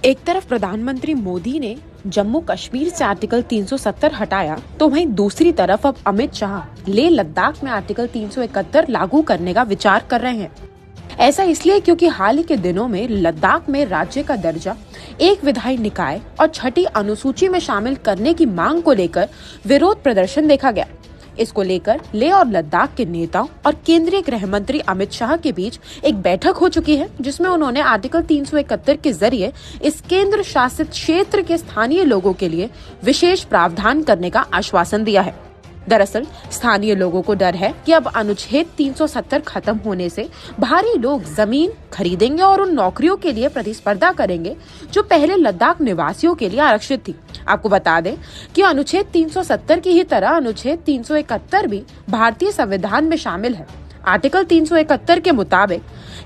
एक तरफ प्रधानमंत्री मोदी ने जम्मू कश्मीर से आर्टिकल 370 हटाया, तो वहीं दूसरी तरफ अब अमित शाह लेह लद्दाख में आर्टिकल 371 लागू करने का विचार कर रहे हैं। ऐसा इसलिए क्योंकि हाल ही के दिनों में लद्दाख में राज्य का दर्जा एक विधायी निकाय और छठी अनुसूची में शामिल करने की मांग को लेकर विरोध प्रदर्शन देखा गया। इसको लेकर लेह और लद्दाख के नेताओं और केंद्रीय गृह मंत्री अमित शाह के बीच एक बैठक हो चुकी है, जिसमें उन्होंने आर्टिकल 371 के जरिए इस केंद्र शासित क्षेत्र के स्थानीय लोगों के लिए विशेष प्रावधान करने का आश्वासन दिया है। दरअसल स्थानीय लोगों को डर है कि अब अनुच्छेद 370 खत्म होने से भारी लोग जमीन खरीदेंगे और उन नौकरियों के लिए प्रतिस्पर्धा करेंगे जो पहले लद्दाख निवासियों के लिए आरक्षित थी। आपको बता दें कि अनुच्छेद 370 की ही तरह अनुच्छेद 371 भी भारतीय संविधान में शामिल है। आर्टिकल 371 के मुताबिक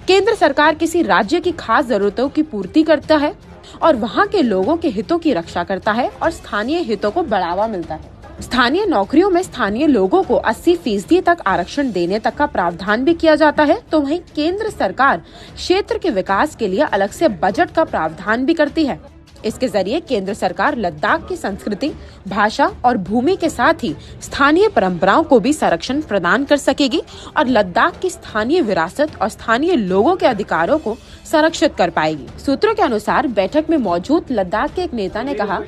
केंद्र सरकार किसी राज्य की खास जरूरतों की पूर्ति करता है और वहां के लोगों के हितों की रक्षा करता है और स्थानीय हितों को बढ़ावा मिलता है। स्थानीय नौकरियों में स्थानीय लोगों को 80% तक आरक्षण देने तक का प्रावधान भी किया जाता है। तो वहीं केंद्र सरकार क्षेत्र के विकास के लिए अलग से बजट का प्रावधान भी करती है। इसके जरिए केंद्र सरकार लद्दाख की संस्कृति, भाषा और भूमि के साथ ही स्थानीय परंपराओं को भी संरक्षण प्रदान कर सकेगी और लद्दाख की स्थानीय विरासत और स्थानीय लोगों के अधिकारों को संरक्षित कर पाएगी। सूत्रों के अनुसार बैठक में मौजूद लद्दाख के एक नेता ने कहा,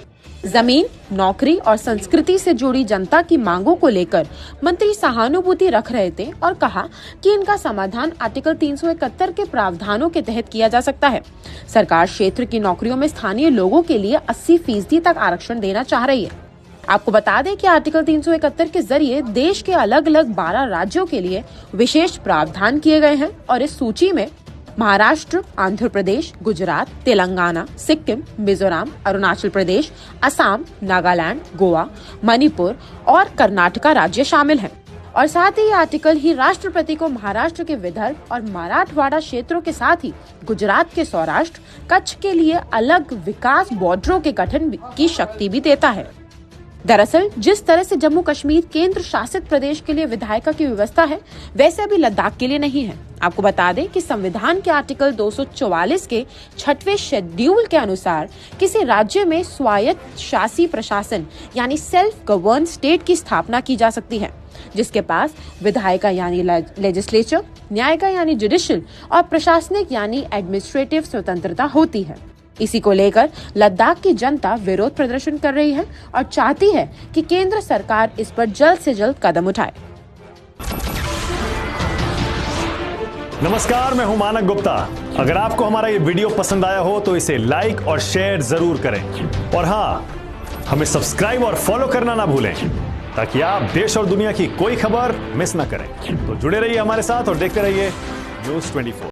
जमीन, नौकरी और संस्कृति से जुड़ी जनता की मांगों को लेकर मंत्री सहानुभूति रख रहे थे और कहा कि इनका समाधान आर्टिकल 371 के प्रावधानों के तहत किया जा सकता है। सरकार क्षेत्र की नौकरियों में स्थानीय लोगों के लिए 80% तक आरक्षण देना चाह रही है। आपको बता दें कि आर्टिकल 371 के जरिए देश के अलग अलग 12 राज्यों के लिए विशेष प्रावधान किए गए हैं और इस सूची में महाराष्ट्र, आंध्र प्रदेश, गुजरात, तेलंगाना, सिक्किम, मिजोरम, अरुणाचल प्रदेश, असम, नागालैंड, गोवा, मणिपुर और कर्नाटका राज्य शामिल हैं। और साथ ही आर्टिकल ही राष्ट्रपति को महाराष्ट्र के विदर्भ और मराठवाड़ा क्षेत्रों के साथ ही गुजरात के सौराष्ट्र, कच्छ के लिए अलग विकास बॉर्डरों के गठन की शक्ति भी देता है। दरअसल जिस तरह से जम्मू कश्मीर केंद्र शासित प्रदेश के लिए विधायिका की व्यवस्था है, वैसे अभी लद्दाख के लिए नहीं है। आपको बता दें कि संविधान के आर्टिकल 244 के 6वें शेड्यूल के अनुसार किसी राज्य में स्वायत्त शासी प्रशासन यानी सेल्फ गवर्न स्टेट की स्थापना की जा सकती है, जिसके पास विधायिका यानी लेजिस्लेचर, न्यायिका यानी जुडिशियल और प्रशासनिक यानी एडमिनिस्ट्रेटिव स्वतंत्रता होती है। इसी को लेकर लद्दाख की जनता विरोध प्रदर्शन कर रही है और चाहती है कि केंद्र सरकार इस पर जल्द से जल्द कदम उठाए। नमस्कार, मैं हूं मानक गुप्ता। अगर आपको हमारा ये वीडियो पसंद आया हो तो इसे लाइक और शेयर जरूर करें और हाँ, हमें सब्सक्राइब और फॉलो करना ना भूलें ताकि आप देश और दुनिया की कोई खबर मिस ना करें। तो जुड़े रहिए हमारे साथ और देखते रहिए न्यूज़ 24।